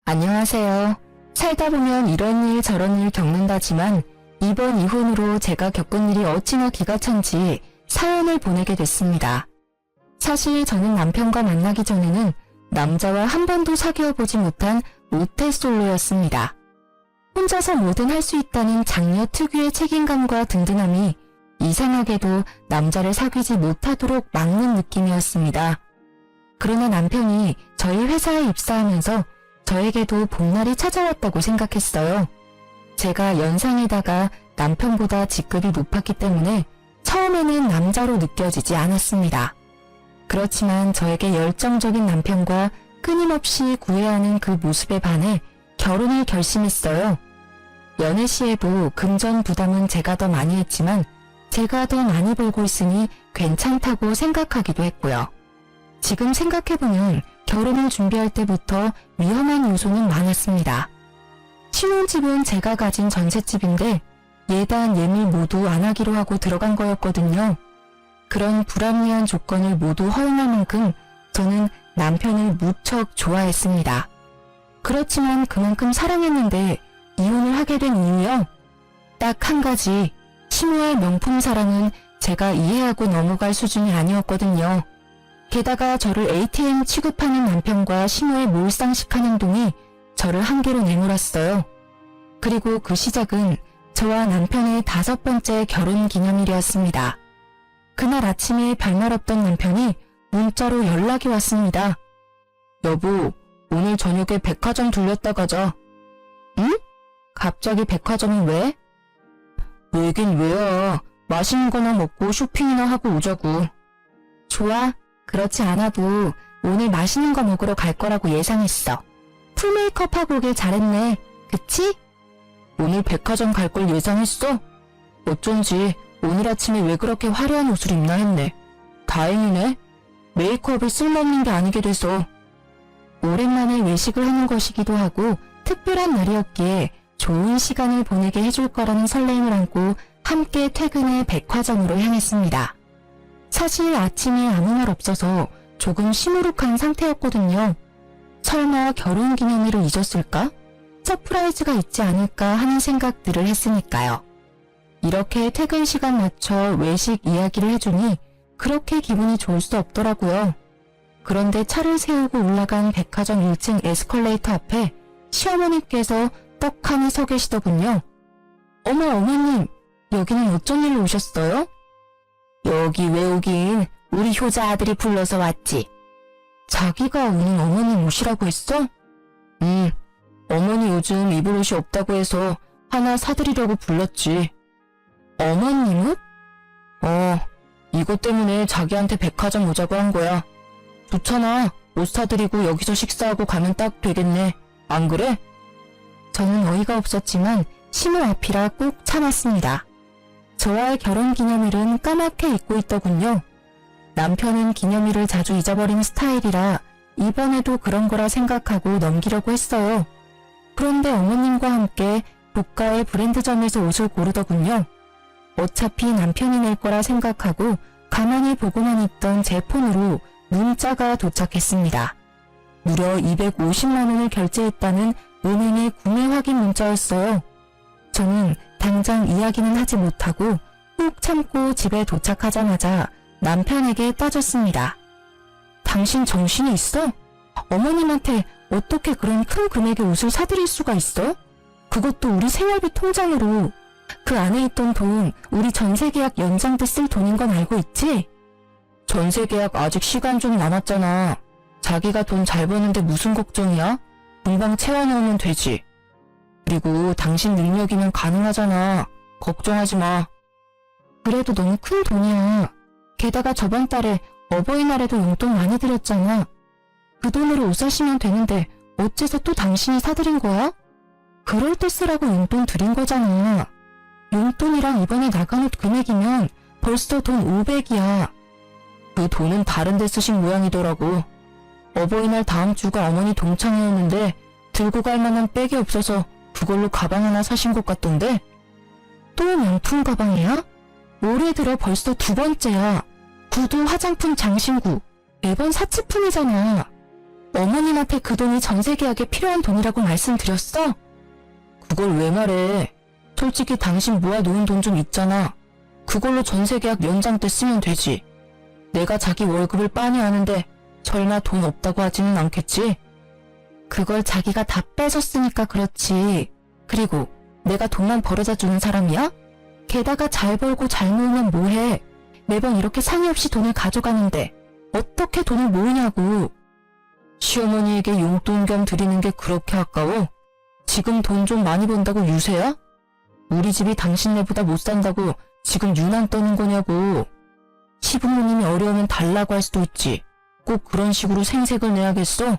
안녕하세요. 살다 보면 이런 일 저런 일 겪는다지만 이번 이혼으로 제가 겪은 일이 어찌나 기가 찬지 사연을 보내게 됐습니다. 사실 저는 남편과 만나기 전에는 남자와 한 번도 사귀어보지 못한 모태솔로였습니다. 혼자서 뭐든 할 수 있다는 장녀 특유의 책임감과 든든함이 이상하게도 남자를 사귀지 못하도록 막는 느낌이었습니다. 그러나 남편이 저희 회사에 입사하면서 저에게도 복날이 찾아왔다고 생각했어요. 제가 연상에다가 남편보다 직급이 높았기 때문에 처음에는 남자로 느껴지지 않았습니다. 그렇지만 저에게 열정적인 남편과 끊임없이 구애하는 그 모습에 반해 결혼을 결심했어요. 연애 시에도 금전 부담은 제가 더 많이 했지만 제가 더 많이 벌고 있으니 괜찮다고 생각하기도 했고요. 지금 생각해보면 결혼을 준비할 때부터 위험한 요소는 많았습니다. 신혼집은 제가 가진 전셋집인데 예단 예밀 모두 안 하기로 하고 들어간 거였거든요. 그런 불합리한 조건을 모두 허용할 만큼 저는 남편을 무척 좋아했습니다. 그렇지만 그만큼 사랑했는데 이혼을 하게 된 이유요? 딱 한 가지, 심우의 명품 사랑은 제가 이해하고 넘어갈 수준이 아니었거든요. 게다가 저를 ATM 취급하는 남편과 심우의 몰상식한 행동이 저를 한계로 내몰았어요. 그리고 그 시작은 저와 남편의 5번째 결혼 기념일이었습니다. 그날 아침에 별말 없던 남편이 문자로 연락이 왔습니다. 여보, 오늘 저녁에 백화점 들렸다 가자. 응? 갑자기 백화점이 왜? 왜긴 왜야. 맛있는 거나 먹고 쇼핑이나 하고 오자고. 좋아. 그렇지 않아도 오늘 맛있는 거 먹으러 갈 거라고 예상했어. 풀 메이크업하고 오길 잘했네. 그치? 오늘 백화점 갈 걸 예상했어? 어쩐지 오늘 아침에 왜 그렇게 화려한 옷을 입나 했네. 다행이네. 메이크업을 쓸모없는 게 아니게 돼서. 오랜만에 외식을 하는 것이기도 하고 특별한 날이었기에 좋은 시간을 보내게 해줄 거라는 설렘을 안고 함께 퇴근해 백화점으로 향했습니다. 사실 아침에 아무 말 없어서 조금 시무룩한 상태였거든요. 설마 결혼기념일을 잊었을까? 서프라이즈가 있지 않을까 하는 생각들을 했으니까요. 이렇게 퇴근 시간 맞춰 외식 이야기를 해주니 그렇게 기분이 좋을 수 없더라고요. 그런데 차를 세우고 올라간 백화점 1층 에스컬레이터 앞에 시어머니께서 떡하니 서 계시더군요. 어머 어머님, 여기는 어쩐 일로 오셨어요? 여기 왜 오긴, 우리 효자 아들이 불러서 왔지. 자기가 오는 어머님 오시라고 했어? 어머니 요즘 입을 옷이 없다고 해서 하나 사드리려고 불렀지. 어머님은? 이것 때문에 자기한테 백화점 오자고 한 거야. 좋잖아. 옷 사드리고 여기서 식사하고 가면 딱 되겠네. 안 그래? 저는 어이가 없었지만 심호 앞이라 꾹 참았습니다. 저와의 결혼기념일은 까맣게 잊고 있더군요. 남편은 기념일을 자주 잊어버리는 스타일이라 이번에도 그런 거라 생각하고 넘기려고 했어요. 그런데 어머님과 함께 고가의 브랜드점에서 옷을 고르더군요. 어차피 남편이 낼 거라 생각하고 가만히 보고만 있던 제 폰으로 문자가 도착했습니다. 무려 250만 원을 결제했다는 은행의 구매 확인 문자였어요. 저는 당장 이야기는 하지 못하고 꾹 참고 집에 도착하자마자 남편에게 따졌습니다. 당신 정신이 있어? 어머님한테 어떻게 그런 큰 금액의 옷을 사드릴 수가 있어? 그것도 우리 생활비 통장으로. 그 안에 있던 돈 우리 전세계약 연장 때 쓸 돈인 건 알고 있지? 전세계약 아직 시간 좀 남았잖아. 자기가 돈 잘 버는데 무슨 걱정이야? 금방 채워넣으면 되지. 그리고 당신 능력이면 가능하잖아. 걱정하지 마. 그래도 너무 큰 돈이야. 게다가 저번 달에 어버이날에도 용돈 많이 드렸잖아. 그 돈으로 옷 사시면 되는데 어째서 또 당신이 사드린 거야? 그럴 때 쓰라고 용돈 드린 거잖아. 용돈이랑 이번에 나간 옷 금액이면 벌써 돈 500이야. 그 돈은 다른 데 쓰신 모양이더라고. 어버이날 다음 주가 어머니 동창회였는데 들고 갈 만한 백이 없어서 그걸로 가방 하나 사신 것 같던데? 또 명품 가방이야? 올해 들어 벌써 2번째야. 구두, 화장품, 장신구 매번 사치품이잖아. 어머님한테 그 돈이 전세 계약에 필요한 돈이라고 말씀드렸어? 그걸 왜 말해? 솔직히 당신 모아놓은 돈 좀 있잖아. 그걸로 전세 계약 연장 때 쓰면 되지. 내가 자기 월급을 빤히 아는데 설마 돈 없다고 하지는 않겠지? 그걸 자기가 다 뺏었으니까 그렇지. 그리고 내가 돈만 벌어다 주는 사람이야? 게다가 잘 벌고 잘 모으면 뭐해? 매번 이렇게 상의 없이 돈을 가져가는데 어떻게 돈을 모으냐고. 시어머니에게 용돈 겸 드리는 게 그렇게 아까워? 지금 돈 좀 많이 번다고 유세야? 우리 집이 당신네보다 못 산다고 지금 유난 떠는 거냐고. 시부모님이 어려우면 달라고 할 수도 있지. 꼭 그런 식으로 생색을 내야겠어?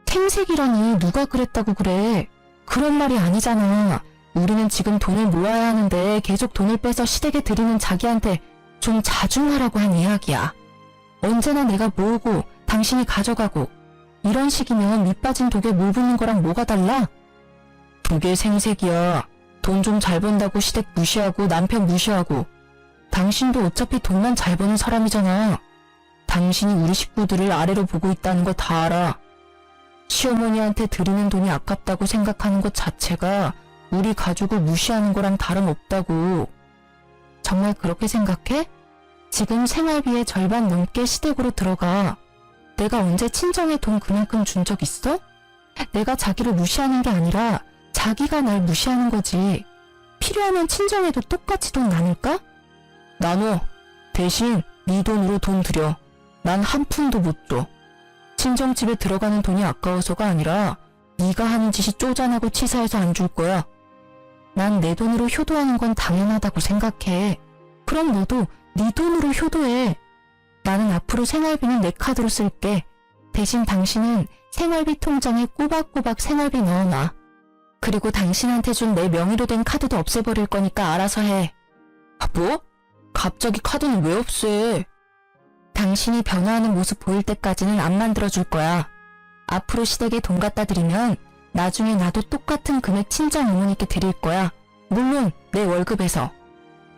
생색이라니 누가 그랬다고 그래. 그런 말이 아니잖아. 우리는 지금 돈을 모아야 하는데 계속 돈을 빼서 시댁에 드리는 자기한테 좀 자중하라고 한 이야기야. 언제나 내가 모으고 당신이 가져가고 이런 식이면 밑 빠진 독에 물 붓는 거랑 뭐가 달라? 그게 생색이야. 돈 좀 잘 번다고 시댁 무시하고 남편 무시하고. 당신도 어차피 돈만 잘 버는 사람이잖아. 당신이 우리 식구들을 아래로 보고 있다는 거 다 알아. 시어머니한테 드리는 돈이 아깝다고 생각하는 것 자체가 우리 가족을 무시하는 거랑 다름없다고. 정말 그렇게 생각해? 지금 생활비의 절반 넘게 시댁으로 들어가. 내가 언제 친정에 돈 그만큼 준 적 있어? 내가 자기를 무시하는 게 아니라 자기가 날 무시하는 거지. 필요하면 친정에도 똑같이 돈 나눌까? 나눠. 대신 네 돈으로 돈 들여. 난 한 푼도 못 줘. 친정집에 들어가는 돈이 아까워서가 아니라 네가 하는 짓이 쪼잔하고 치사해서 안 줄 거야. 난 내 돈으로 효도하는 건 당연하다고 생각해. 그럼 너도 네 돈으로 효도해. 나는 앞으로 생활비는 내 카드로 쓸게. 대신 당신은 생활비 통장에 꼬박꼬박 생활비 넣어놔. 그리고 당신한테 준 내 명의로 된 카드도 없애버릴 거니까 알아서 해. 아, 뭐? 갑자기 카드는 왜 없애? 당신이 변화하는 모습 보일 때까지는 안 만들어줄 거야. 앞으로 시댁에 돈 갖다 드리면 나중에 나도 똑같은 금액 친정 어머니께 드릴 거야. 물론 내 월급에서.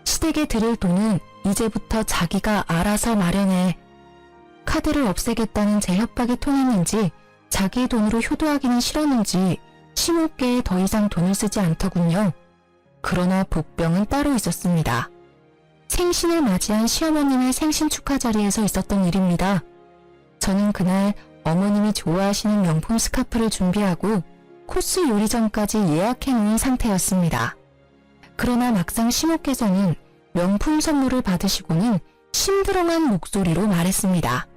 시댁에 드릴 돈은 이제부터 자기가 알아서 마련해. 카드를 없애겠다는 제 협박이 통했는지 자기 돈으로 효도하기는 싫었는지 시모께에 더 이상 돈을 쓰지 않더군요. 그러나 복병은 따로 있었습니다. 생신을 맞이한 시어머님의 생신 축하 자리에서 있었던 일입니다. 저는 그날 어머님이 좋아하시는 명품 스카프를 준비하고 코스 요리전까지 예약해놓은 상태였습니다. 그러나 막상 시모께서는 명품 선물을 받으시고는 심드렁한 목소리로 말했습니다.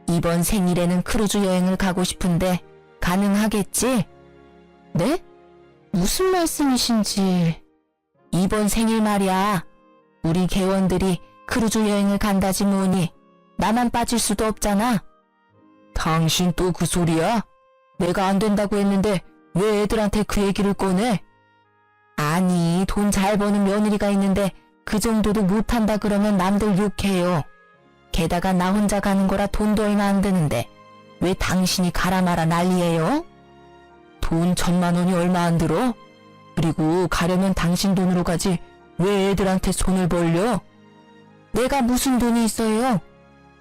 이번 생일에는 크루즈 여행을 가고 싶은데 가능하겠지? 네? 무슨 말씀이신지. 이번 생일 말이야. 우리 개원들이 크루즈 여행을 간다지 뭐니. 나만 빠질 수도 없잖아. 당신 또 그 소리야? 내가 안 된다고 했는데 왜 애들한테 그 얘기를 꺼내? 아니, 돈 잘 버는 며느리가 있는데 그 정도도 못한다 그러면 남들 욕해요. 게다가 나 혼자 가는 거라 돈도 얼마 안 드는데 왜 당신이 가라 마라 난리예요? 돈 1,000만 원이 얼마 안 들어? 그리고 가려면 당신 돈으로 가지 왜 애들한테 손을 벌려? 내가 무슨 돈이 있어요?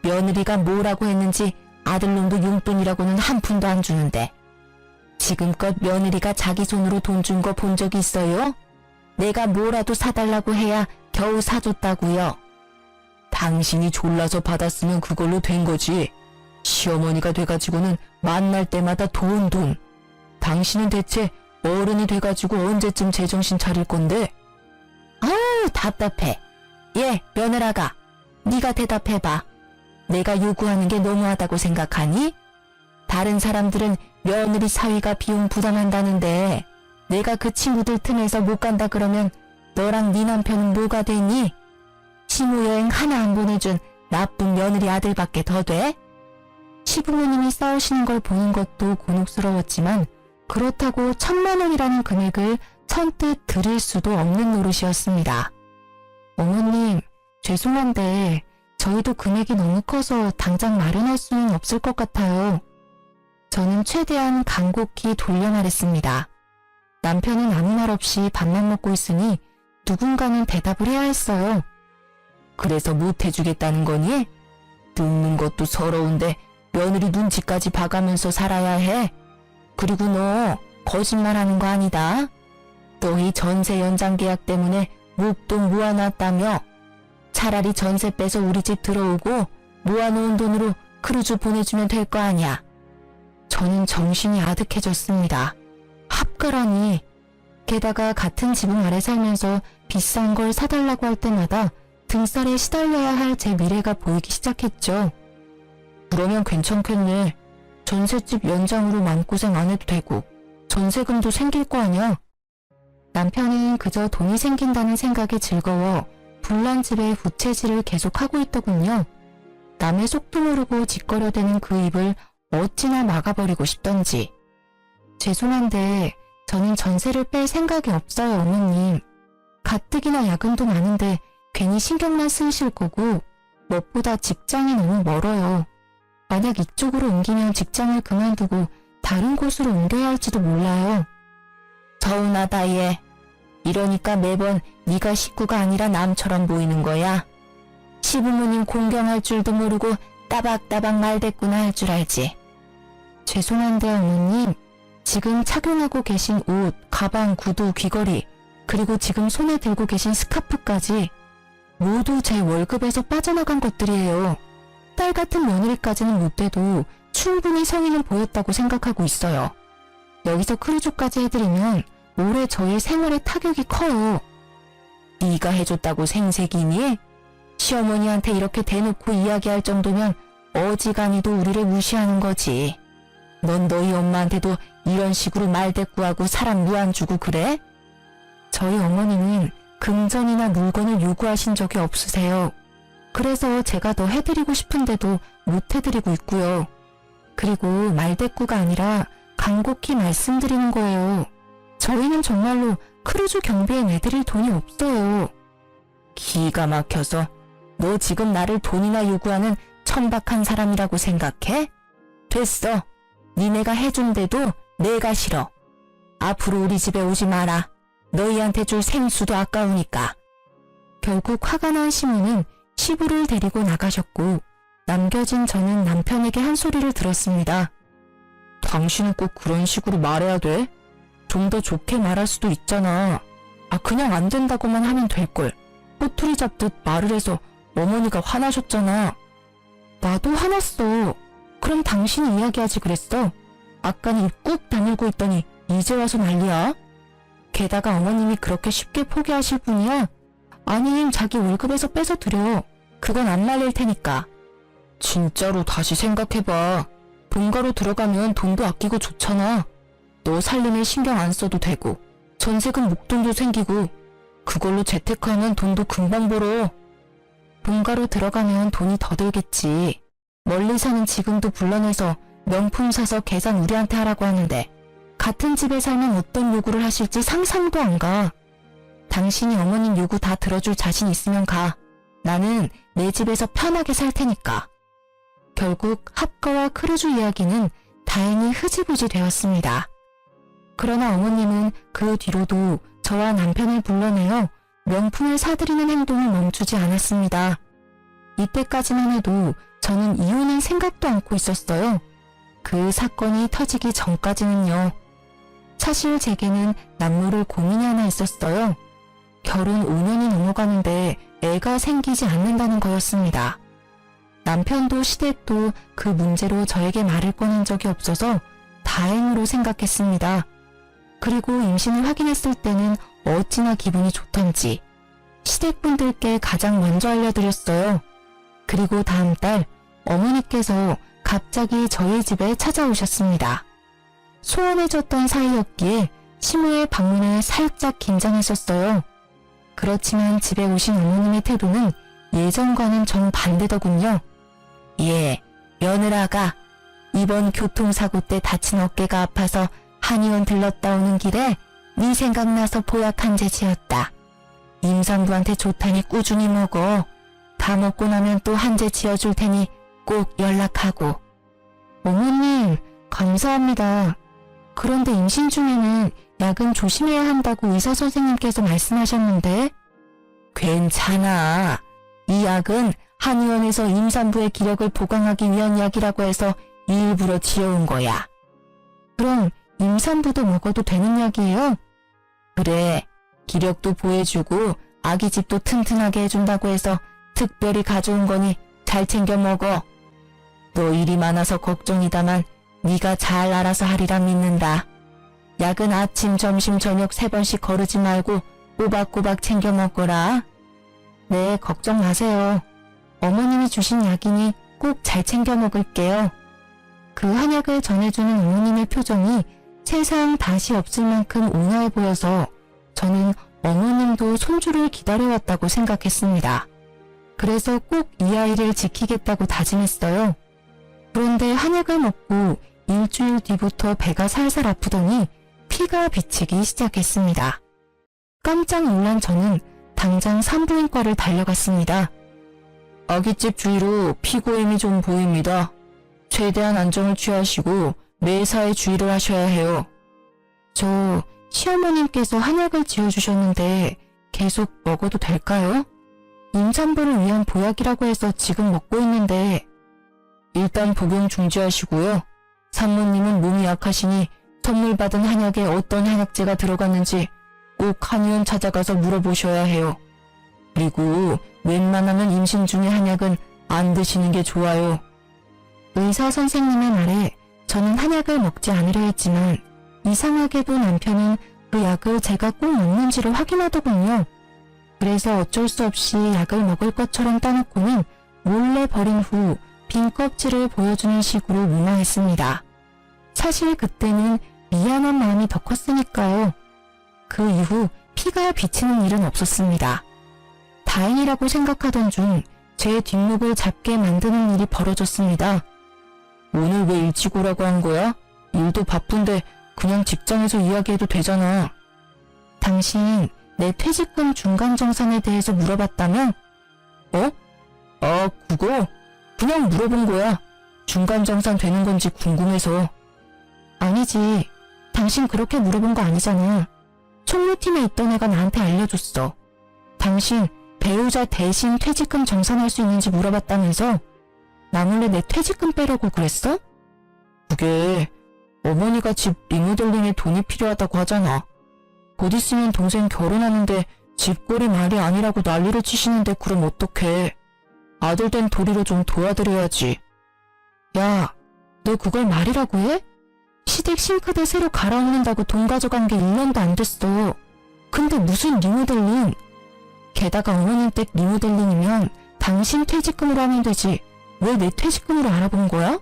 며느리가 뭐라고 했는지 아들놈도 용돈이라고는 한 푼도 안 주는데. 지금껏 며느리가 자기 손으로 돈 준 거 본 적 있어요? 내가 뭐라도 사달라고 해야 겨우 사줬다고요. 당신이 졸라서 받았으면 그걸로 된 거지. 시어머니가 돼가지고는 만날 때마다 돈. 당신은 대체 어른이 돼가지고 언제쯤 제정신 차릴 건데? 아우, 답답해. 예, 며느라가, 네가 대답해봐. 내가 요구하는 게 너무하다고 생각하니? 다른 사람들은 며느리 사위가 비용 부담한다는데 내가 그 친구들 틈에서 못 간다 그러면 너랑 네 남편은 뭐가 되니? 시모여행 하나 안 보내준 나쁜 며느리 아들밖에 더 돼? 시부모님이 싸우시는 걸 보는 것도 곤혹스러웠지만 그렇다고 1,000만 원이라는 금액을 선뜻 드릴 수도 없는 노릇이었습니다. 어머님, 죄송한데 저희도 금액이 너무 커서 당장 마련할 수는 없을 것 같아요. 저는 최대한 간곡히 돌려 말했습니다. 남편은 아무 말 없이 밥만 먹고 있으니 누군가는 대답을 해야 했어요. 그래서 못 해주겠다는 거니? 듣는 것도 서러운데 며느리 눈치까지 봐가면서 살아야 해. 그리고 너 거짓말하는 거 아니다. 너희 전세 연장 계약 때문에 목돈 모아놨다며. 차라리 전세 빼서 우리 집 들어오고 모아놓은 돈으로 크루즈 보내주면 될 거 아냐. 저는 정신이 아득해졌습니다. 합가라니. 게다가 같은 지붕 아래 살면서 비싼 걸 사달라고 할 때마다 등살에 시달려야 할 제 미래가 보이기 시작했죠. 그러면 괜찮겠네. 전셋집 연장으로 마음고생 안 해도 되고 전세금도 생길 거 아냐. 남편은 그저 돈이 생긴다는 생각에 즐거워 불난 집에 부채질을 계속하고 있더군요. 남의 속도 모르고 짓거려대는 그 입을 어찌나 막아버리고 싶던지. 죄송한데 저는 전세를 뺄 생각이 없어요, 어머님. 가뜩이나 야근도 많은데 괜히 신경만 쓰이실 거고 무엇보다 직장이 너무 멀어요. 만약 이쪽으로 옮기면 직장을 그만두고 다른 곳으로 옮겨야 할지도 몰라요. 서운하다 얘. 이러니까 매번 네가 식구가 아니라 남처럼 보이는 거야. 시부모님 공경할 줄도 모르고 따박따박 말대꾸나 할 줄 알지. 죄송한데 어머님, 지금 착용하고 계신 옷, 가방, 구두, 귀걸이, 그리고 지금 손에 들고 계신 스카프까지 모두 제 월급에서 빠져나간 것들이에요. 딸 같은 며느리까지는 못돼도 충분히 성의는 보였다고 생각하고 있어요. 여기서 크루즈까지 해드리면 올해 저희 생활에 타격이 커요. 네가 해줬다고 생색이니? 시어머니한테 이렇게 대놓고 이야기할 정도면 어지간히도 우리를 무시하는 거지. 넌 너희 엄마한테도 이런 식으로 말대꾸하고 사람 무안 주고 그래? 저희 어머니는 금전이나 물건을 요구하신 적이 없으세요. 그래서 제가 더 해드리고 싶은데도 못 해드리고 있고요. 그리고 말대꾸가 아니라 간곡히 말씀드리는 거예요. 저희는 정말로 크루즈 경비에 내드릴 돈이 없어요. 기가 막혀서 너 지금 나를 돈이나 요구하는 천박한 사람이라고 생각해? 됐어. 니네가 해준대도 내가 싫어. 앞으로 우리 집에 오지 마라. 너희한테 줄 생수도 아까우니까. 결국 화가 난 시모는 시부를 데리고 나가셨고 남겨진 저는 남편에게 한 소리를 들었습니다. 당신은 꼭 그런 식으로 말해야 돼? 좀 더 좋게 말할 수도 있잖아. 그냥 안 된다고만 하면 될걸. 꼬투리 잡듯 말을 해서 어머니가 화나셨잖아. 나도 화났어. 그럼 당신이 이야기하지 그랬어. 아까는 입 꾹 다물고 있더니 이제 와서 난리야. 게다가 어머님이 그렇게 쉽게 포기하실 분이야? 아님 자기 월급에서 빼서 드려. 그건 안 말릴 테니까. 진짜로 다시 생각해봐. 본가로 들어가면 돈도 아끼고 좋잖아. 너 살림에 신경 안 써도 되고 전세금 목돈도 생기고 그걸로 재테크하면 돈도 금방 벌어. 본가로 들어가면 돈이 더 들겠지. 멀리 사는 지금도 불러내서 명품 사서 계산 우리한테 하라고 하는데 같은 집에 살면 어떤 요구를 하실지 상상도 안 가. 당신이 어머님 요구 다 들어줄 자신 있으면 가. 나는 내 집에서 편하게 살 테니까. 결국 합가와 크루즈 이야기는 다행히 흐지부지 되었습니다. 그러나 어머님은 그 뒤로도 저와 남편을 불러내어 명품을 사드리는 행동을 멈추지 않았습니다. 이때까지만 해도 저는 이혼은 생각도 않고 있었어요. 그 사건이 터지기 전까지는요. 사실 제게는 남모를 고민이 하나 있었어요. 결혼 5년이 넘어가는데 애가 생기지 않는다는 거였습니다. 남편도 시댁도 그 문제로 저에게 말을 꺼낸 적이 없어서 다행으로 생각했습니다. 그리고 임신을 확인했을 때는 어찌나 기분이 좋던지 시댁분들께 가장 먼저 알려드렸어요. 그리고 다음 달 어머니께서 갑자기 저희 집에 찾아오셨습니다. 소원해졌던 사이였기에 시모의 방문에 살짝 긴장했었어요. 그렇지만 집에 오신 어머님의 태도는 예전과는 정반대더군요. 예, 며느라가 이번 교통사고 때 다친 어깨가 아파서 한의원 들렀다 오는 길에 네 생각나서 보약 한 제 지었다. 임산부한테 좋다니 꾸준히 먹어. 다 먹고 나면 또 한 제 지어줄 테니 꼭 연락하고. 어머님, 감사합니다. 그런데 임신 중에는 약은 조심해야 한다고 의사 선생님께서 말씀하셨는데. 괜찮아. 이 약은 한의원에서 임산부의 기력을 보강하기 위한 약이라고 해서 일부러 지어온 거야. 그럼 임산부도 먹어도 되는 약이에요? 그래, 기력도 보해주고 아기집도 튼튼하게 해준다고 해서 특별히 가져온 거니 잘 챙겨 먹어. 너 일이 많아서 걱정이다만 네가 잘 알아서 하리라 믿는다. 약은 아침, 점심, 저녁 3번씩 거르지 말고 꼬박꼬박 챙겨 먹거라. 네, 걱정 마세요. 어머님이 주신 약이니 꼭 잘 챙겨 먹을게요. 그 한약을 전해주는 어머님의 표정이 세상 다시 없을 만큼 온화해 보여서 저는 어머님도 손주를 기다려왔다고 생각했습니다. 그래서 꼭 이 아이를 지키겠다고 다짐했어요. 그런데 한약을 먹고 일주일 뒤부터 배가 살살 아프더니 피가 비치기 시작했습니다. 깜짝 놀란 저는 당장 산부인과를 달려갔습니다. 아기집 주위로 피고임이 좀 보입니다. 최대한 안정을 취하시고 매사에 주의를 하셔야 해요. 저 시어머님께서 한약을 지어주셨는데 계속 먹어도 될까요? 임산부를 위한 보약이라고 해서 지금 먹고 있는데. 일단 복용 중지하시고요. 산모님은 몸이 약하시니 선물 받은 한약에 어떤 한약재가 들어갔는지 꼭 한의원 찾아가서 물어보셔야 해요. 그리고 웬만하면 임신 중에 한약은 안 드시는 게 좋아요. 의사 선생님의 말에 저는 한약을 먹지 않으려 했지만 이상하게도 남편은 그 약을 제가 꼭 먹는지를 확인하더군요. 그래서 어쩔 수 없이 약을 먹을 것처럼 따놓고는 몰래 버린 후 빈 껍질을 보여주는 식으로 무마했습니다. 사실 그때는 미안한 마음이 더 컸으니까요. 그 이후 피가 비치는 일은 없었습니다. 다행이라고 생각하던 중 제 뒷목을 잡게 만드는 일이 벌어졌습니다. 오늘 왜 일찍 오라고 한 거야? 일도 바쁜데 그냥 직장에서 이야기해도 되잖아. 당신 내 퇴직금 중간정산에 대해서 물어봤다며? 어? 아, 그거? 그냥 물어본 거야. 중간정산 되는 건지 궁금해서. 아니지. 당신 그렇게 물어본 거 아니잖아. 총무팀에 있던 애가 나한테 알려줬어. 당신 배우자 대신 퇴직금 정산할 수 있는지 물어봤다면서? 나 몰래 내 퇴직금 빼려고 그랬어? 그게 어머니가 집 리모델링에 돈이 필요하다고 하잖아. 곧 있으면 동생 결혼하는데 집꼴이 말이 아니라고 난리를 치시는데 그럼 어떡해. 아들 된 도리로 좀 도와드려야지. 야, 너 그걸 말이라고 해? 시댁 싱크대 새로 갈아엎는다고 돈 가져간 게 1년도 안 됐어. 근데 무슨 리모델링? 게다가 어머님 댁 리모델링이면 당신 퇴직금으로 하면 되지. 왜 내 퇴직금으로 알아본 거야?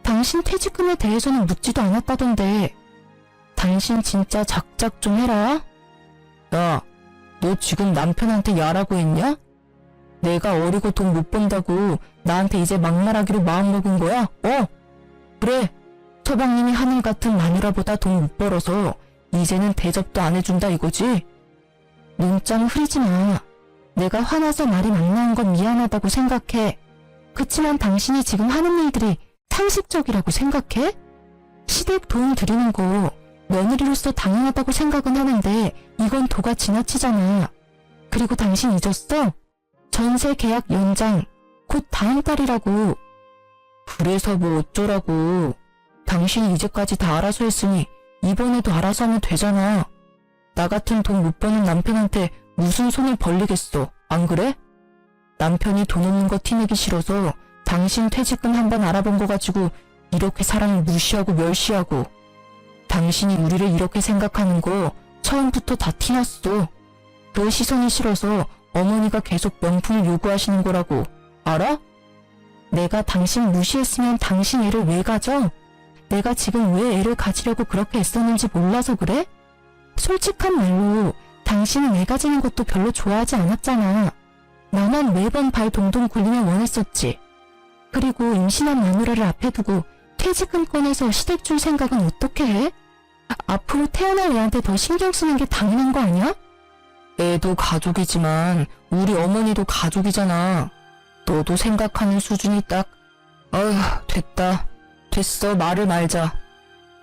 당신 퇴직금에 대해서는 묻지도 않았다던데. 당신 진짜 작작 좀 해라. 야, 너 지금 남편한테 야라고 했냐? 내가 어리고 돈 못 번다고 나한테 이제 막말하기로 마음먹은 거야? 그래. 서방님이 하늘 같은 마누라보다 돈 못 벌어서 이제는 대접도 안 해준다 이거지? 눈짱 흐리지 마. 내가 화나서 말이 막 나온 건 미안하다고 생각해. 그치만 당신이 지금 하는 일들이 상식적이라고 생각해? 시댁 돈 드리는 거 며느리로서 당연하다고 생각은 하는데 이건 도가 지나치잖아. 그리고 당신 잊었어? 전세 계약 연장 곧 다음 달이라고. 그래서 뭐 어쩌라고. 당신이 이제까지 다 알아서 했으니 이번에도 알아서 하면 되잖아. 나 같은 돈 못 버는 남편한테 무슨 손을 벌리겠어. 안 그래? 남편이 돈 없는 거 티내기 싫어서 당신 퇴직금 한번 알아본 거 가지고 이렇게 사람을 무시하고 멸시하고. 당신이 우리를 이렇게 생각하는 거 처음부터 다 티났어. 그 시선이 싫어서 어머니가 계속 명품을 요구하시는 거라고. 알아? 내가 당신 무시했으면 당신 애를 왜 가져? 내가 지금 왜 애를 가지려고 그렇게 애썼는지 몰라서 그래? 솔직한 말로 당신은 애 가지는 것도 별로 좋아하지 않았잖아. 나만 매번 발 동동 굴리며 원했었지. 그리고 임신한 마누라를 앞에 두고 퇴직금 꺼내서 시댁 줄 생각은 어떻게 해? 앞으로 태어날 애한테 더 신경 쓰는 게 당연한 거 아니야? 애도 가족이지만 우리 어머니도 가족이잖아. 너도 생각하는 수준이 딱. 아휴, 됐다. 됐어, 말을 말자.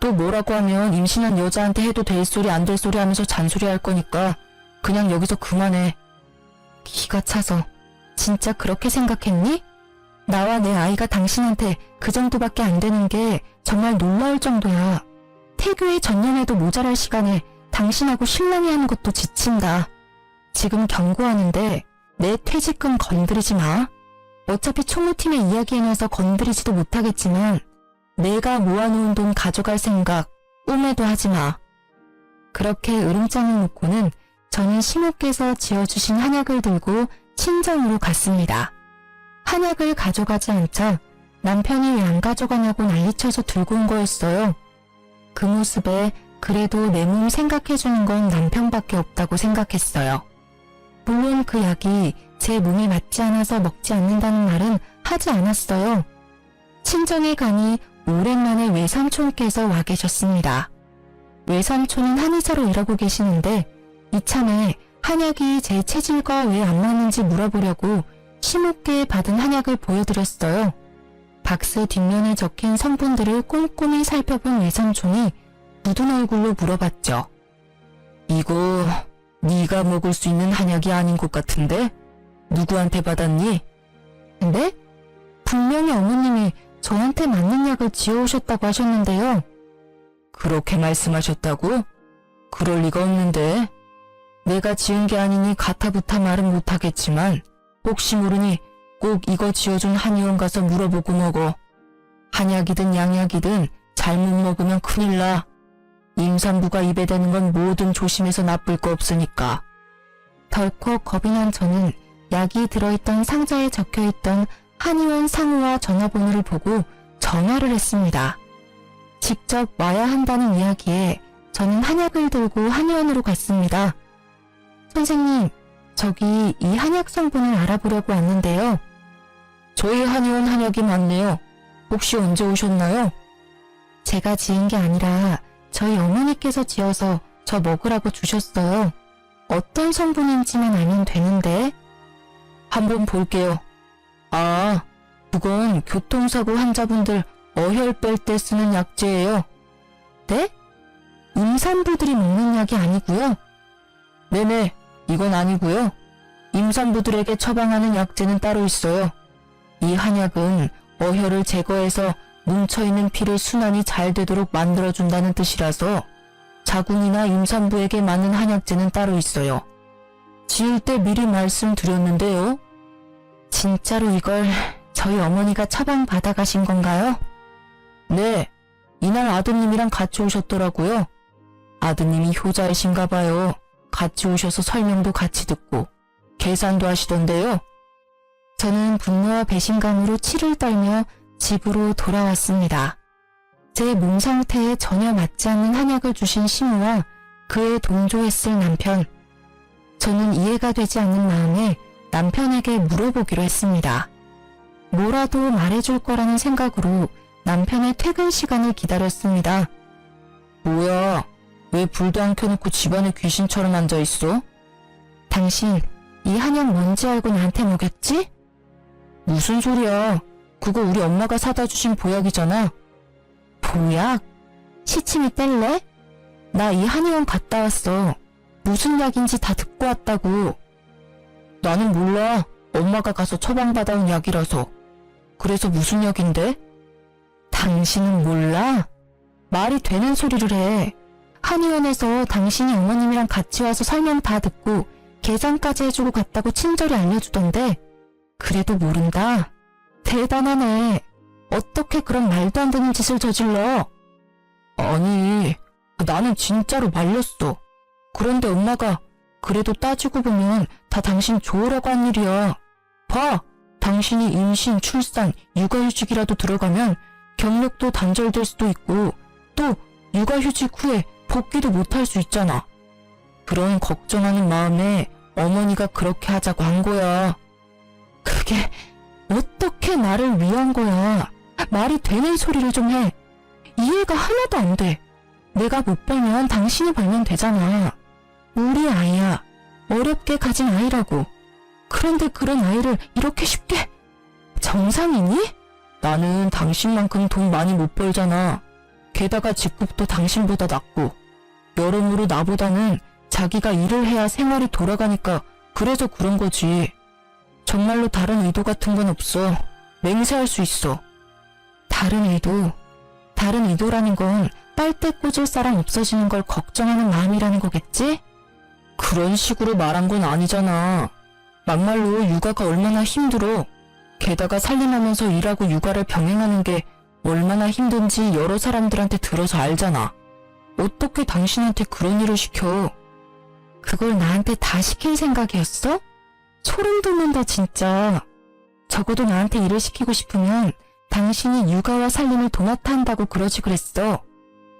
또 뭐라고 하면 임신한 여자한테 해도 될 소리 안 될 소리 하면서 잔소리 할 거니까 그냥 여기서 그만해. 기가 차서 진짜 그렇게 생각했니? 나와 내 아이가 당신한테 그 정도밖에 안 되는 게 정말 놀라울 정도야. 태교에 전념해도 모자랄 시간에 당신하고 신랑이 하는 것도 지친다. 지금 경고하는데 내 퇴직금 건드리지 마. 어차피 총무팀의 이야기해놔서 건드리지도 못하겠지만 내가 모아놓은 돈 가져갈 생각 꿈에도 하지 마. 그렇게 으름장을 놓고는 저는 시모께서 지어주신 한약을 들고 친정으로 갔습니다. 한약을 가져가지 않자 남편이 왜 안 가져가냐고 난리쳐서 들고 온 거였어요. 그 모습에 그래도 내 몸 생각해주는 건 남편밖에 없다고 생각했어요. 물론 그 약이 제 몸에 맞지 않아서 먹지 않는다는 말은 하지 않았어요. 친정에 가니 오랜만에 외삼촌께서 와 계셨습니다. 외삼촌은 한의사로 일하고 계시는데 이참에 한약이 제 체질과 왜 안 맞는지 물어보려고 시모께 받은 한약을 보여드렸어요. 박스 뒷면에 적힌 성분들을 꼼꼼히 살펴본 외삼촌이 묻은 얼굴로 물어봤죠. 이거 네가 먹을 수 있는 한약이 아닌 것 같은데? 누구한테 받았니? 근데 분명히 어머님이 저한테 맞는 약을 지어오셨다고 하셨는데요. 그렇게 말씀하셨다고? 그럴 리가 없는데. 내가 지은 게 아니니 가타부타 말은 못하겠지만 혹시 모르니 꼭 이거 지어준 한의원 가서 물어보고 먹어. 한약이든 양약이든 잘못 먹으면 큰일 나. 임산부가 입에 대는 건 뭐든 조심해서 나쁠 거 없으니까. 덜컥 겁이 난 저는 약이 들어있던 상자에 적혀있던 한의원 상호와 전화번호를 보고 전화를 했습니다. 직접 와야 한다는 이야기에 저는 한약을 들고 한의원으로 갔습니다. 선생님, 저기 이 한약 성분을 알아보려고 왔는데요. 저희 한의원 한약이 맞네요. 혹시 언제 오셨나요? 제가 지은 게 아니라 저희 어머니께서 지어서 저 먹으라고 주셨어요. 어떤 성분인지만 알면 되는데. 한번 볼게요. 아, 그건 교통사고 환자분들 어혈 뺄 때 쓰는 약재예요. 네? 임산부들이 먹는 약이 아니고요? 네네, 이건 아니고요. 임산부들에게 처방하는 약재는 따로 있어요. 이 한약은 어혈을 제거해서 뭉쳐있는 피를 순환이 잘 되도록 만들어준다는 뜻이라서 자궁이나 임산부에게 맞는 한약재는 따로 있어요. 지을 때 미리 말씀드렸는데요. 진짜로 이걸 저희 어머니가 처방 받아가신 건가요? 네, 이날 아드님이랑 같이 오셨더라고요. 아드님이 효자이신가 봐요. 같이 오셔서 설명도 같이 듣고 계산도 하시던데요. 저는 분노와 배신감으로 치를 떨며 집으로 돌아왔습니다. 제 몸 상태에 전혀 맞지 않는 한약을 주신 시모와 그에 동조했을 남편. 저는 이해가 되지 않는 마음에 남편에게 물어보기로 했습니다. 뭐라도 말해줄 거라는 생각으로 남편의 퇴근 시간을 기다렸습니다. 뭐야, 왜 불도 안 켜놓고 집안에 귀신처럼 앉아있어? 당신 이 한약 뭔지 알고 나한테 먹였지? 무슨 소리야. 그거 우리 엄마가 사다 주신 보약이잖아. 보약? 시침이 뗄래? 나 이 한의원 갔다 왔어. 무슨 약인지 다 듣고 왔다고. 나는 몰라. 엄마가 가서 처방받아온 약이라서. 그래서 무슨 약인데? 당신은 몰라? 말이 되는 소리를 해. 한의원에서 당신이 어머님이랑 같이 와서 설명 다 듣고 계산까지 해주고 갔다고 친절히 알려주던데 그래도 모른다? 대단하네. 어떻게 그런 말도 안 되는 짓을 저질러? 아니, 나는 진짜로 말렸어. 그런데 엄마가 그래도 따지고 보면 다 당신 좋으라고 한 일이야. 봐, 당신이 임신, 출산, 육아휴직이라도 들어가면 경력도 단절될 수도 있고 또 육아휴직 후에 복귀도 못할 수 있잖아. 그런 걱정하는 마음에 어머니가 그렇게 하자고 한 거야. 그게 어떻게 나를 위한 거야. 말이 되는 소리를 좀 해. 이해가 하나도 안 돼. 내가 못 벌면 당신이 벌면 되잖아. 우리 아이야. 어렵게 가진 아이라고. 그런데 그런 아이를 이렇게 쉽게. 정상이니? 나는 당신만큼 돈 많이 못 벌잖아. 게다가 직급도 당신보다 낮고. 여러모로 나보다는 자기가 일을 해야 생활이 돌아가니까 그래서 그런 거지. 정말로 다른 의도 같은 건 없어. 맹세할 수 있어. 다른 의도? 다른 의도라는 건 빨대 꽂을 사람 없어지는 걸 걱정하는 마음이라는 거겠지? 그런 식으로 말한 건 아니잖아. 막말로 육아가 얼마나 힘들어. 게다가 살림하면서 일하고 육아를 병행하는 게 얼마나 힘든지 여러 사람들한테 들어서 알잖아. 어떻게 당신한테 그런 일을 시켜? 그걸 나한테 다 시킬 생각이었어? 소름 돋는다 진짜. 적어도 나한테 일을 시키고 싶으면 당신이 육아와 살림을 도맡아 한다고 그러지 그랬어.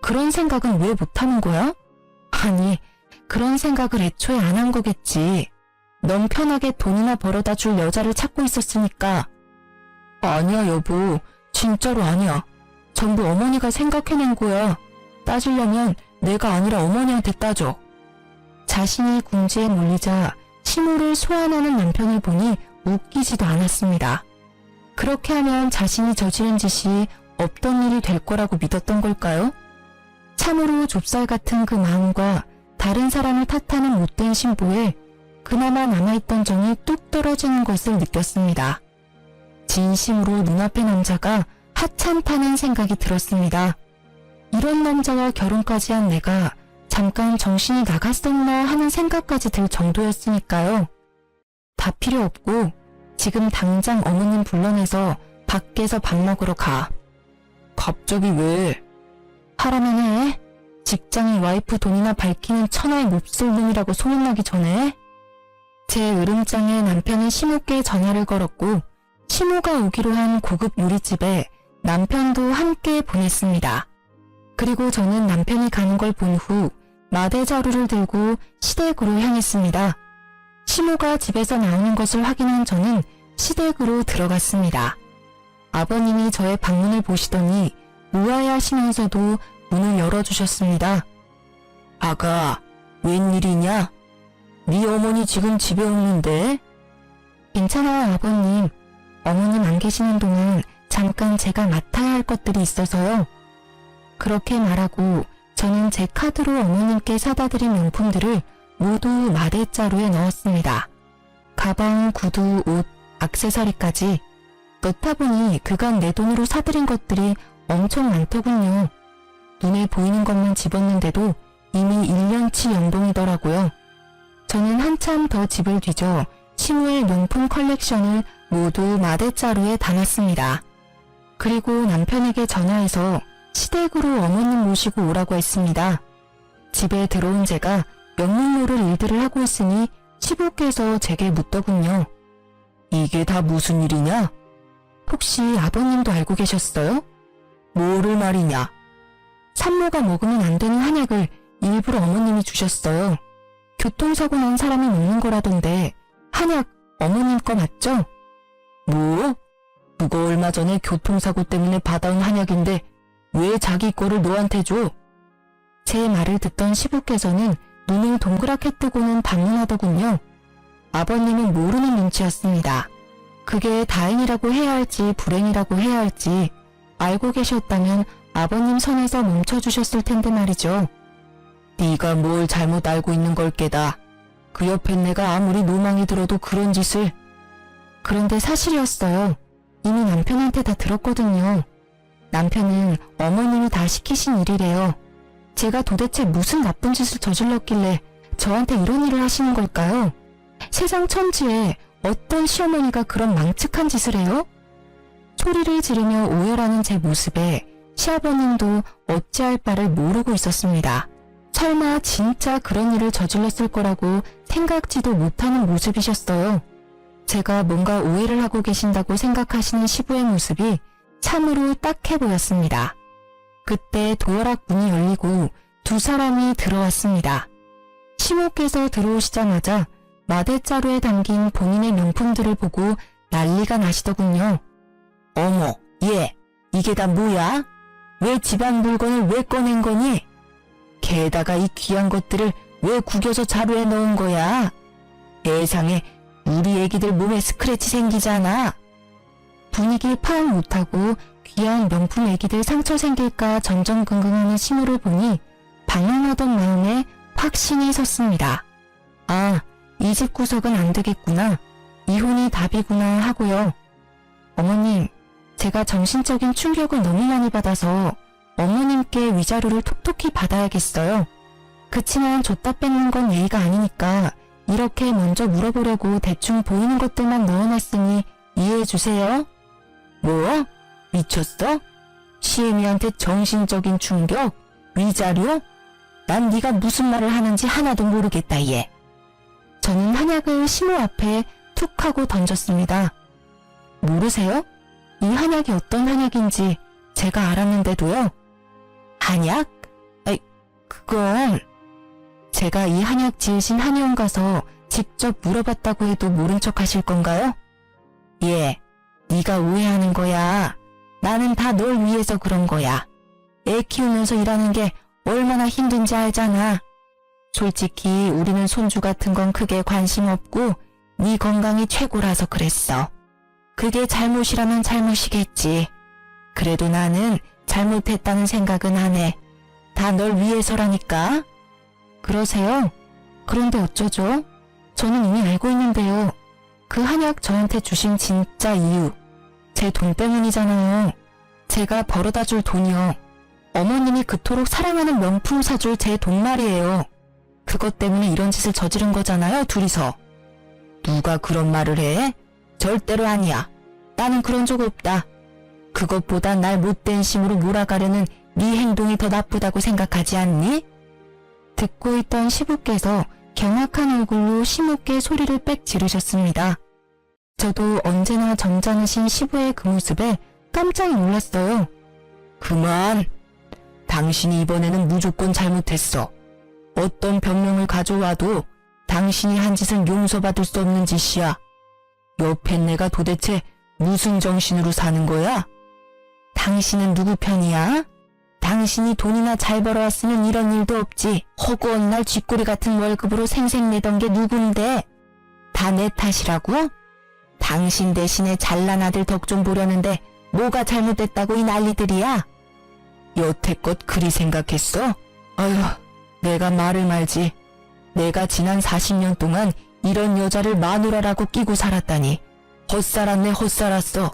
그런 생각은 왜 못하는 거야? 아니, 그런 생각을 애초에 안 한 거겠지. 넌 편하게 돈이나 벌어다 줄 여자를 찾고 있었으니까. 아니야 여보, 진짜로 아니야. 전부 어머니가 생각해낸 거야. 따지려면 내가 아니라 어머니한테 따져. 자신이 궁지에 몰리자 시모를 소환하는 남편을 보니 웃기지도 않았습니다. 그렇게 하면 자신이 저지른 짓이 없던 일이 될 거라고 믿었던 걸까요? 참으로 좁쌀 같은 그 마음과 다른 사람을 탓하는 못된 신보에 그나마 남아있던 정이 뚝 떨어지는 것을 느꼈습니다. 진심으로 눈앞의 남자가 하찮다는 생각이 들었습니다. 이런 남자와 결혼까지 한 내가 잠깐 정신이 나갔었나 하는 생각까지 들 정도였으니까요. 다 필요 없고 지금 당장 어머님 불러내서 밖에서 밥 먹으러 가. 갑자기 왜? 하라면 해. 직장인 와이프 돈이나 밝히는 천하의 몹쓸 놈이라고 소문나기 전에. 제 으름장에 남편은 시모께 전화를 걸었고 시모가 오기로 한 고급 요리집에 남편도 함께 보냈습니다. 그리고 저는 남편이 가는 걸 본 후 마대자루를 들고 시댁으로 향했습니다. 시모가 집에서 나오는 것을 확인한 저는 시댁으로 들어갔습니다. 아버님이 저의 방문을 보시더니 우아해하시면서도 문을 열어주셨습니다. 아가, 웬일이냐? 네 어머니 지금 집에 없는데? 괜찮아요 아버님. 어머님 안 계시는 동안 잠깐 제가 맡아야 할 것들이 있어서요. 그렇게 말하고 저는 제 카드로 어머님께 사다 드린 명품들을 모두 마대자루에 넣었습니다. 가방, 구두, 옷, 액세서리까지. 넣다 보니 그간 내 돈으로 사들인 것들이 엄청 많더군요. 눈에 보이는 것만 집었는데도 이미 1년치 연봉이더라고요. 저는 한참 더 집을 뒤져 시모의 명품 컬렉션을 모두 마대자루에 담았습니다. 그리고 남편에게 전화해서 시댁으로 어머님 모시고 오라고 했습니다. 집에 들어온 제가 영문 모를 일들을 하고 있으니 시부께서 제게 묻더군요. 이게 다 무슨 일이냐? 혹시 아버님도 알고 계셨어요? 뭐를 말이냐? 산모가 먹으면 안 되는 한약을 일부러 어머님이 주셨어요. 교통사고 난 사람이 먹는 거라던데 한약 어머님 거 맞죠? 뭐? 누가 얼마 전에 교통사고 때문에 받아온 한약인데 왜 자기 거를 너한테 줘? 제 말을 듣던 시부께서는 눈을 동그랗게 뜨고는 반문하더군요. 아버님은 모르는 눈치였습니다. 그게 다행이라고 해야 할지 불행이라고 해야 할지 알고 계셨다면 아버님 선에서 멈춰주셨을 텐데 말이죠. 네가 뭘 잘못 알고 있는 걸 깨다. 그 옆엔 내가 아무리 노망이 들어도 그런 짓을. 그런데 사실이었어요. 이미 남편한테 다 들었거든요. 남편은 어머님이 다 시키신 일이래요. 제가 도대체 무슨 나쁜 짓을 저질렀길래 저한테 이런 일을 하시는 걸까요? 세상 천지에 어떤 시어머니가 그런 망측한 짓을 해요? 소리를 지르며 오열하는 제 모습에 시아버님도 어찌할 바를 모르고 있었습니다. 설마 진짜 그런 일을 저질렀을 거라고 생각지도 못하는 모습이셨어요. 제가 뭔가 오해를 하고 계신다고 생각하시는 시부의 모습이 참으로 딱해 보였습니다. 그때 도어락 문이 열리고 두 사람이 들어왔습니다. 시모께서 들어오시자마자 마대자루에 담긴 본인의 명품들을 보고 난리가 나시더군요. 어머, 얘, 이게 다 뭐야? 왜 집안 물건을 왜 꺼낸 거니? 게다가 이 귀한 것들을 왜 구겨서 자루에 넣은 거야? 세상에, 우리 애기들 몸에 스크래치 생기잖아. 분위기 파악 못하고 귀한 명품 애기들 상처 생길까 전전긍긍하는 시모를 보니 방황하던 마음에 확신이 섰습니다. 아, 이 집 구석은 안 되겠구나. 이혼이 답이구나 하고요. 어머님, 제가 정신적인 충격을 너무 많이 받아서 어머님께 위자료를 톡톡히 받아야겠어요. 그치만 줬다 뺏는 건 예의가 아니니까 이렇게 먼저 물어보려고 대충 보이는 것들만 넣어놨으니 이해해주세요. 뭐? 미쳤어? 시애미한테 정신적인 충격? 위자료? 난 네가 무슨 말을 하는지 하나도 모르겠다 얘. 저는 한약을 시모 앞에 툭 하고 던졌습니다. 모르세요? 이 한약이 어떤 한약인지 제가 알았는데도요. 한약? 아이, 그건... 제가 이 한약 지으신 한의원 가서 직접 물어봤다고 해도 모른 척 하실 건가요? 예, 네가 오해하는 거야. 나는 다 널 위해서 그런 거야. 애 키우면서 일하는 게 얼마나 힘든지 알잖아. 솔직히 우리는 손주 같은 건 크게 관심 없고 네 건강이 최고라서 그랬어. 그게 잘못이라면 잘못이겠지. 그래도 나는 잘못했다는 생각은 안 해. 다 널 위해서라니까. 그러세요? 그런데 어쩌죠? 저는 이미 알고 있는데요. 그 한약 저한테 주신 진짜 이유. 제 돈 때문이잖아요. 제가 벌어다 줄 돈이요. 어머님이 그토록 사랑하는 명품 사줄 제 돈 말이에요. 그것 때문에 이런 짓을 저지른 거잖아요, 둘이서. 누가 그런 말을 해? 절대로 아니야. 나는 그런 적 없다. 그것보다 날 못된 심으로 몰아가려는 네 행동이 더 나쁘다고 생각하지 않니? 듣고 있던 시부께서 경악한 얼굴로 시무께 소리를 빽 지르셨습니다. 저도 언제나 점잖으신 시부의 그 모습에 깜짝 놀랐어요. 그만! 당신이 이번에는 무조건 잘못했어. 어떤 변명을 가져와도 당신이 한 짓은 용서받을 수 없는 짓이야. 옆에 내가 도대체 무슨 정신으로 사는 거야? 당신은 누구 편이야? 당신이 돈이나 잘 벌어왔으면 이런 일도 없지. 허구한 날 쥐꼬리 같은 월급으로 생색내던 게 누군데? 다 내 탓이라고? 당신 대신에 잘난 아들 덕 좀 보려는데 뭐가 잘못됐다고 이 난리들이야? 여태껏 그리 생각했어? 아휴, 내가 말을 말지. 내가 지난 40년 동안 이런 여자를 마누라라고 끼고 살았다니. 헛살았네 헛살았어.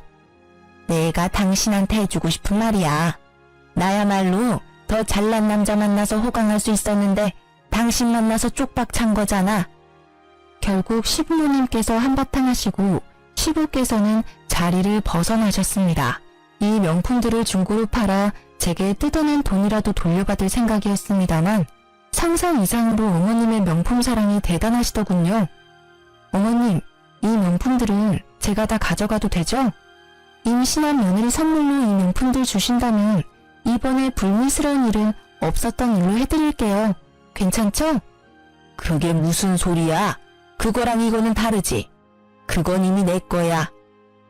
내가 당신한테 해주고 싶은 말이야. 나야말로 더 잘난 남자 만나서 호강할 수 있었는데 당신 만나서 쪽박 찬 거잖아. 결국 시부모님께서 한바탕 하시고 시부께서는 자리를 벗어나셨습니다. 이 명품들을 중고로 팔아 제게 뜯어낸 돈이라도 돌려받을 생각이었습니다만 상상 이상으로 어머님의 명품 사랑이 대단하시더군요. 어머님, 이 명품들은 제가 다 가져가도 되죠? 임신한 며느리 선물로 이 명품들 주신다면 이번에 불미스러운 일은 없었던 일로 해드릴게요. 괜찮죠? 그게 무슨 소리야? 그거랑 이거는 다르지. 그건 이미 내 거야.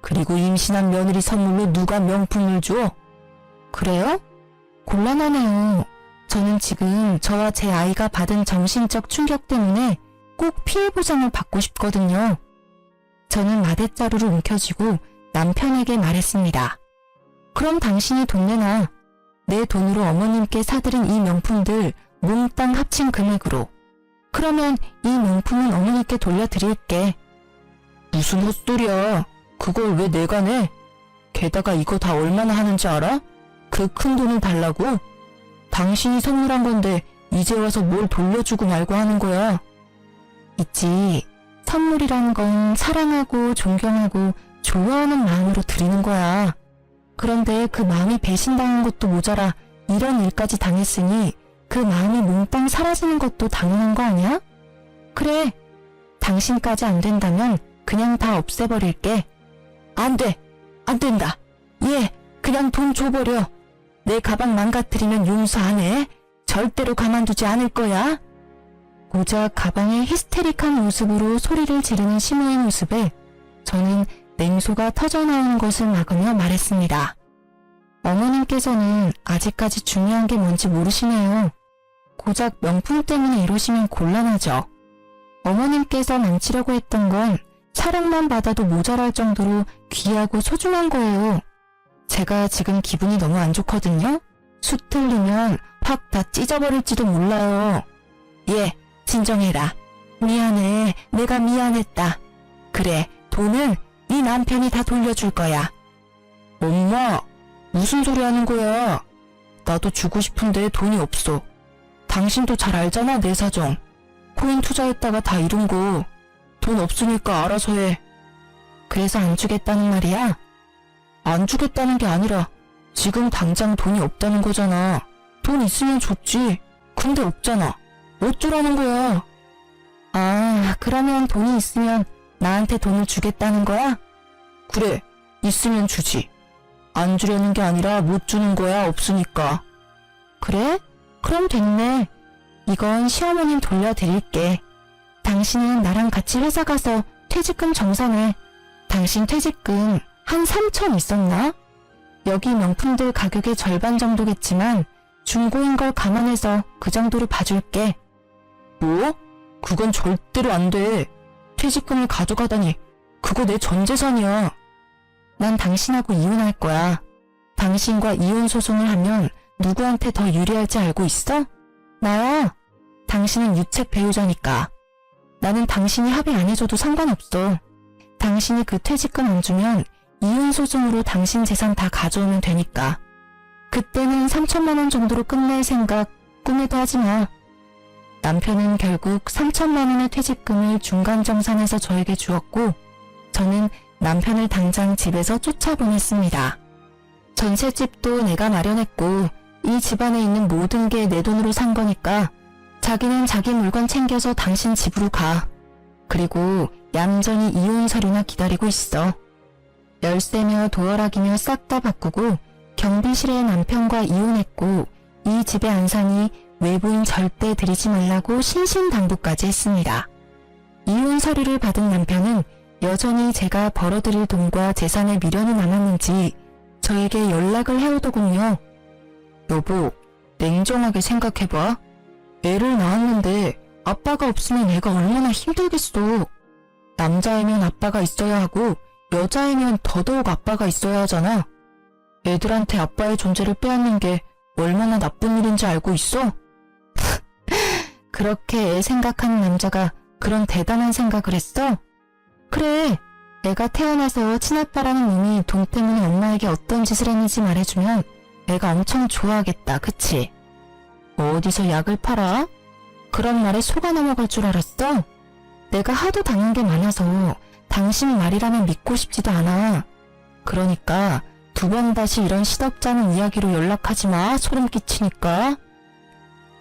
그리고 임신한 며느리 선물로 누가 명품을 줘? 그래요? 곤란하네요. 저는 지금 저와 제 아이가 받은 정신적 충격 때문에 꼭 피해 보상을 받고 싶거든요. 저는 마대자루를 움켜쥐고 남편에게 말했습니다. 그럼 당신이 돈 내놔. 내 돈으로 어머님께 사드린 이 명품들 몽땅 합친 금액으로. 그러면 이 명품은 어머니께 돌려드릴게. 무슨 헛소리야. 그걸 왜 내가 내? 게다가 이거 다 얼마나 하는지 알아? 그 큰 돈을 달라고? 당신이 선물한 건데 이제 와서 뭘 돌려주고 말고 하는 거야. 있지. 선물이란 건 사랑하고 존경하고 좋아하는 마음으로 드리는 거야. 그런데 그 마음이 배신당한 것도 모자라 이런 일까지 당했으니 그 마음이 몽땅 사라지는 것도 당연한 거 아니야? 그래. 당신까지 안 된다면 그냥 다 없애버릴게. 안 돼. 안 된다. 얘 그냥 돈 줘버려. 내 가방 망가뜨리면 용서 안 해. 절대로 가만두지 않을 거야. 고작 가방의 히스테릭한 모습으로 소리를 지르는 시모의 모습에 저는 냉소가 터져나오는 것을 막으며 말했습니다. 어머님께서는 아직까지 중요한 게 뭔지 모르시네요. 고작 명품 때문에 이러시면 곤란하죠. 어머님께서 망치려고 했던 건 사랑만 받아도 모자랄 정도로 귀하고 소중한 거예요. 제가 지금 기분이 너무 안 좋거든요. 수 틀리면 확 다 찢어버릴지도 몰라요. 예, 진정해라. 미안해. 내가 미안했다. 그래, 돈은 네 남편이 다 돌려줄 거야. 엄마, 무슨 소리 하는 거야? 나도 주고 싶은데 돈이 없어. 당신도 잘 알잖아, 내 사정. 코인 투자했다가 다 잃은 거. 돈 없으니까 알아서 해. 그래서 안 주겠다는 말이야? 안 주겠다는 게 아니라 지금 당장 돈이 없다는 거잖아. 돈 있으면 좋지. 근데 없잖아. 어쩌라는 거야? 아, 그러면 돈이 있으면 나한테 돈을 주겠다는 거야? 그래, 있으면 주지. 안 주려는 게 아니라 못 주는 거야, 없으니까. 그래? 그럼 됐네. 이건 시어머님 돌려드릴게. 당신은 나랑 같이 회사 가서 퇴직금 정산해. 당신 퇴직금 한 3천 있었나? 여기 명품들 가격의 절반 정도겠지만 중고인 걸 감안해서 그 정도로 봐줄게. 뭐? 그건 절대로 안 돼. 퇴직금을 가져가다니. 그거 내 전 재산이야. 난 당신하고 이혼할 거야. 당신과 이혼 소송을 하면 누구한테 더 유리할지 알고 있어? 나야. 당신은 유책 배우자니까. 나는 당신이 합의 안 해줘도 상관없어. 당신이 그 퇴직금 안 주면 이혼 소송으로 당신 재산 다 가져오면 되니까. 그때는 3천만 원 정도로 끝낼 생각 꿈에도 하지 마. 남편은 결국 3천만 원의 퇴직금을 중간 정산해서 저에게 주었고 저는 남편을 당장 집에서 쫓아보냈습니다. 전셋집도 내가 마련했고 이 집안에 있는 모든 게 내 돈으로 산 거니까 자기는 자기 물건 챙겨서 당신 집으로 가. 그리고 얌전히 이혼 서류나 기다리고 있어. 열쇠며 도어락이며 싹 다 바꾸고 경비실에 남편과 이혼했고 이 집에 안 사니 외부인 절대 들이지 말라고 신신당부까지 했습니다. 이혼 서류를 받은 남편은 여전히 제가 벌어들일 돈과 재산의 미련이 남았는지 저에게 연락을 해오더군요. 여보, 냉정하게 생각해봐. 애를 낳았는데 아빠가 없으면 애가 얼마나 힘들겠어. 남자애면 아빠가 있어야 하고 여자애면 더더욱 아빠가 있어야 하잖아. 애들한테 아빠의 존재를 빼앗는 게 얼마나 나쁜 일인지 알고 있어? 그렇게 애 생각하는 남자가 그런 대단한 생각을 했어? 그래, 애가 태어나서 친아빠라는 놈이 돈 때문에 엄마에게 어떤 짓을 했는지 말해주면 애가 엄청 좋아하겠다, 그치? 어디서 약을 팔아? 그런 말에 속아 넘어갈 줄 알았어? 내가 하도 당한 게 많아서 당신 말이라면 믿고 싶지도 않아. 그러니까 2번 다시 이런 시덥잖은 이야기로 연락하지 마, 소름 끼치니까.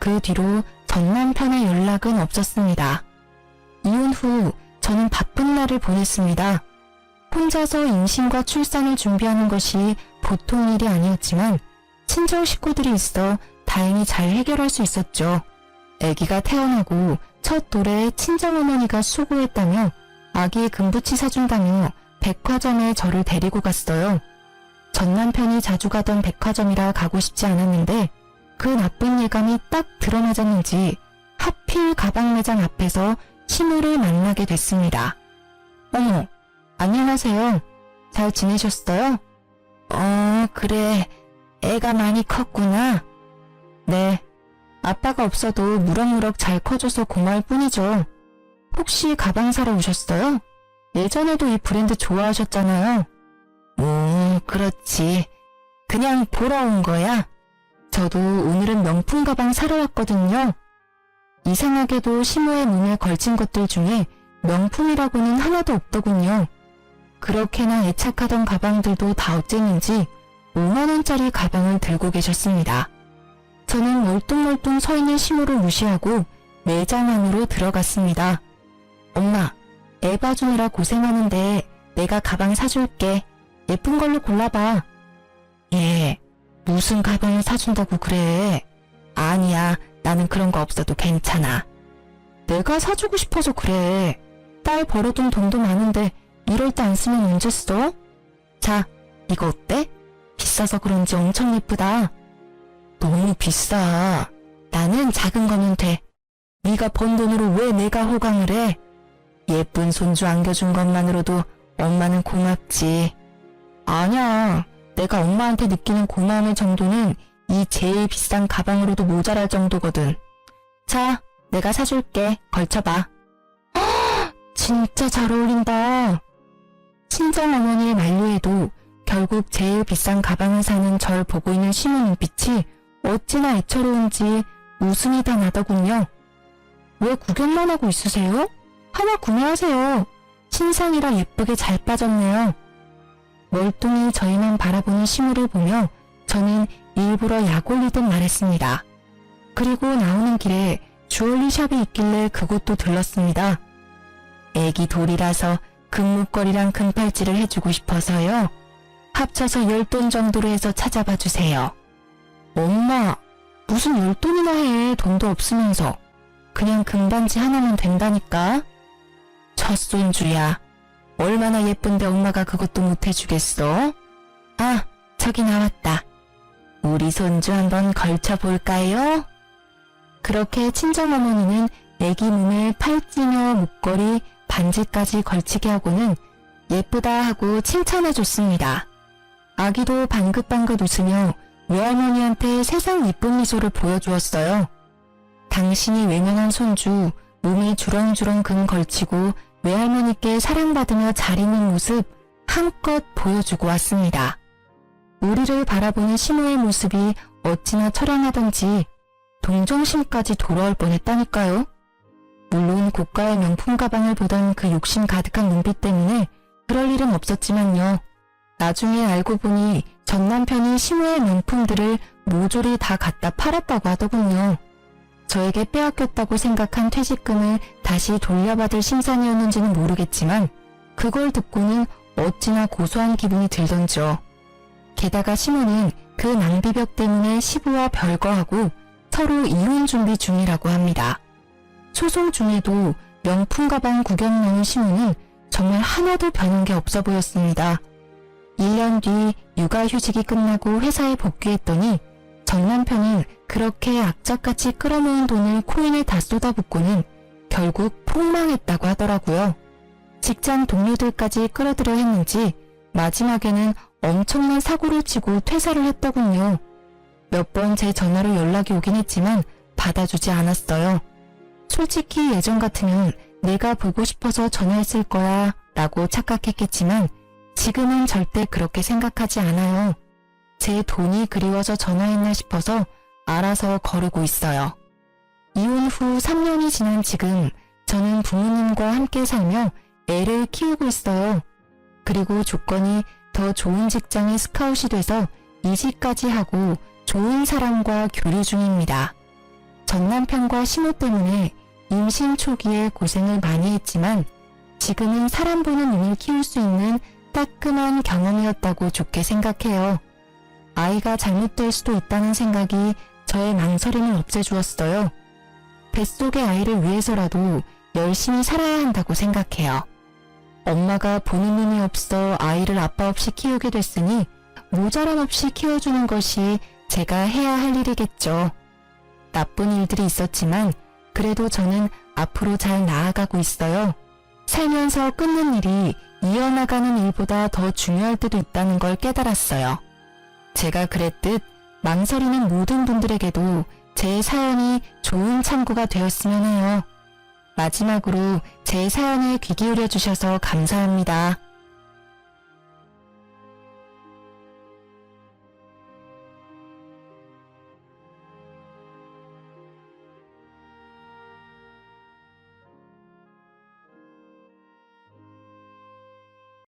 그 뒤로 전 남편의 연락은 없었습니다. 이혼 후 저는 바쁜 날을 보냈습니다. 혼자서 임신과 출산을 준비하는 것이 보통 일이 아니었지만 친정 식구들이 있어 다행히 잘 해결할 수 있었죠. 아기가 태어나고 첫 도래에 친정어머니가 수고했다며 아기 금부치 사준다며 백화점에 저를 데리고 갔어요. 전 남편이 자주 가던 백화점이라 가고 싶지 않았는데 그 나쁜 예감이 딱 드러나졌는지 하필 가방 매장 앞에서 시모를 만나게 됐습니다. 어머, 안녕하세요. 잘 지내셨어요? 그래. 애가 많이 컸구나. 네. 아빠가 없어도 무럭무럭 잘 커줘서 고마울 뿐이죠. 혹시 가방 사러 오셨어요? 예전에도 이 브랜드 좋아하셨잖아요. 그렇지. 그냥 보러 온 거야. 저도 오늘은 명품 가방 사러 왔거든요. 이상하게도 시모의 몸에 걸친 것들 중에 명품이라고는 하나도 없더군요. 그렇게나 애착하던 가방들도 다 어쨌는지 5만원짜리 가방을 들고 계셨습니다. 저는 멀뚱멀뚱 서 있는 시모를 무시하고 매장 안으로 들어갔습니다. 엄마, 애 봐주느라 고생하는데 내가 가방 사줄게. 예쁜 걸로 골라봐. 예, 무슨 가방을 사준다고 그래. 아니야, 나는 그런 거 없어도 괜찮아. 내가 사주고 싶어서 그래. 딸 벌어둔 돈도 많은데 이럴 때 안 쓰면 언제 써? 자, 이거 어때? 비싸서 그런지 엄청 예쁘다. 너무 비싸. 나는 작은 거면 돼. 네가 번 돈으로 왜 내가 호강을 해? 예쁜 손주 안겨준 것만으로도 엄마는 고맙지. 아니야. 내가 엄마한테 느끼는 고마움의 정도는 이 제일 비싼 가방으로도 모자랄 정도거든. 자, 내가 사줄게. 걸쳐봐. 진짜 잘 어울린다. 친정어머니의 만류에도 결국 제일 비싼 가방을 사는 절 보고 있는 시모 눈빛이 어찌나 애처로운지 웃음이 다 나더군요. 왜 구경만 하고 있으세요? 하나 구매하세요. 신상이라 예쁘게 잘 빠졌네요. 멀뚱히 저희만 바라보는 시모를 보며 저는 일부러 약 올리듯 말했습니다. 그리고 나오는 길에 주얼리 샵이 있길래 그곳도 들렀습니다. 애기 돌이라서 금목걸이랑 금팔찌를 해주고 싶어서요. 합쳐서 10돈 정도로 해서 찾아봐 주세요. 엄마, 무슨 10돈이나 해. 돈도 없으면서. 그냥 금반지 하나면 된다니까. 젖손주야. 얼마나 예쁜데 엄마가 그것도 못 해주겠어? 아, 저기 나왔다. 우리 손주 한번 걸쳐볼까요? 그렇게 친정어머니는 애기 몸에 팔찌며 목걸이, 반지까지 걸치게 하고는 예쁘다 하고 칭찬해줬습니다. 아기도 방긋방긋 웃으며 외할머니한테 세상 이쁜 미소를 보여주었어요. 당신이 외면한 손주, 몸에 주렁주렁 금 걸치고 외할머니께 사랑받으며 잘 있는 모습 한껏 보여주고 왔습니다. 우리를 바라보는 시모의 모습이 어찌나 처량하던지 동정심까지 돌아올 뻔했다니까요. 물론 고가의 명품 가방을 보던 그 욕심 가득한 눈빛 때문에 그럴 일은 없었지만요. 나중에 알고 보니 전 남편이 시모의 명품들을 모조리 다 갖다 팔았다고 하더군요. 저에게 빼앗겼다고 생각한 퇴직금을 다시 돌려받을 심산이었는지는 모르겠지만 그걸 듣고는 어찌나 고소한 기분이 들던지요. 게다가 시모는 그 낭비벽 때문에 시부와 별거하고 서로 이혼 준비 중이라고 합니다. 소송 중에도 명품 가방 구경 나온 시모는 정말 하나도 변한 게 없어 보였습니다. 1년 뒤 육아휴직이 끝나고 회사에 복귀했더니 전 남편은 그렇게 악착같이 끌어모은 돈을 코인에 다 쏟아붓고는 결국 폭망했다고 하더라고요. 직장 동료들까지 끌어들여 했는지 마지막에는 엄청난 사고를 치고 퇴사를 했더군요. 몇 번 제 전화로 연락이 오긴 했지만 받아주지 않았어요. 솔직히 예전 같으면 내가 보고 싶어서 전화했을 거야 라고 착각했겠지만 지금은 절대 그렇게 생각하지 않아요. 제 돈이 그리워서 전화했나 싶어서 알아서 거르고 있어요. 이혼 후 3년이 지난 지금 저는 부모님과 함께 살며 애를 키우고 있어요. 그리고 조건이 더 좋은 직장에 스카웃이 돼서 이직까지 하고 좋은 사람과 교류 중입니다. 전 남편과 시모 때문에 임신 초기에 고생을 많이 했지만 지금은 사람 보는 눈을 키울 수 있는 따끔한 경험이었다고 좋게 생각해요. 아이가 잘못될 수도 있다는 생각이 저의 망설임을 없애주었어요. 뱃속의 아이를 위해서라도 열심히 살아야 한다고 생각해요. 엄마가 보는 눈이 없어 아이를 아빠 없이 키우게 됐으니 모자람 없이 키워주는 것이 제가 해야 할 일이겠죠. 나쁜 일들이 있었지만 그래도 저는 앞으로 잘 나아가고 있어요. 살면서 끊는 일이 이어나가는 일보다 더 중요할 때도 있다는 걸 깨달았어요. 제가 그랬듯 망설이는 모든 분들에게도 제 사연이 좋은 참고가 되었으면 해요. 마지막으로 제 사연에 귀 기울여 주셔서 감사합니다.